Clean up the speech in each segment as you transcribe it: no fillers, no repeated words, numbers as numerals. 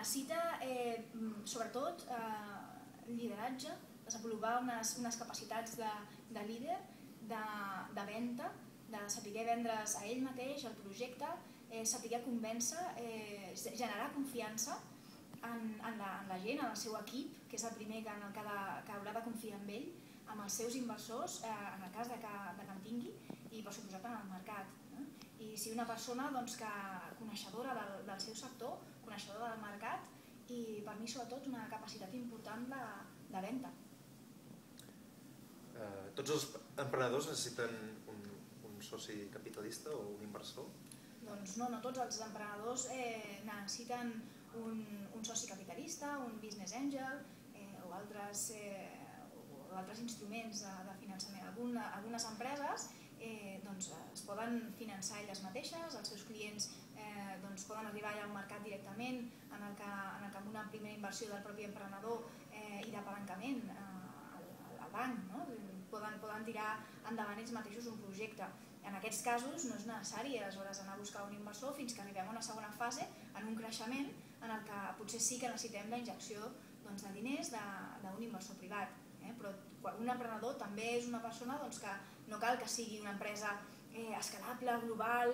necessita, sobretot, lideratge, desenvolupar unes capacitats de líder, de venda, de saber vendre's a ell mateix, el projecte, saber convèncer, generar confiança en la gent, en el seu equip, que és el primer que haurà de confiar en ell, amb els seus inversors, en el cas que en tingui, i per suposat en el mercat. I si una persona coneixedora del seu sector, coneixedora del mercat, i per mi sobretot una capacitat important de venda. Tots els emprenedors necessiten un soci capitalista o un inversor? Doncs no tots els emprenedors necessiten un soci capitalista, un business angel o altres instruments de finançament. Algunes empreses es poden finançar elles mateixes, els seus clients poden arribar al mercat directament, en el que amb una primera inversió del propi emprenedor i d'apalancament al banc poden tirar endavant ells mateixos un projecte. En aquests casos no és necessari aleshores anar a buscar un inversor fins que arribem a una segona fase, en un creixement, en el que potser sí que necessitem la injecció de diners d'un inversor privat. Però un emprenedor també és una persona que no cal que sigui una empresa escalable, global,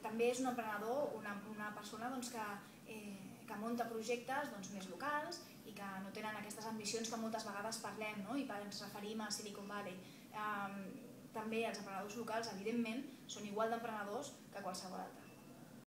també és un emprenedor, una persona que munta projectes més locals i que no tenen aquestes ambicions que moltes vegades parlem i ens referim a Silicon Valley. També els emprenedors locals, evidentment, són igual d'emprenedors que qualsevol altre.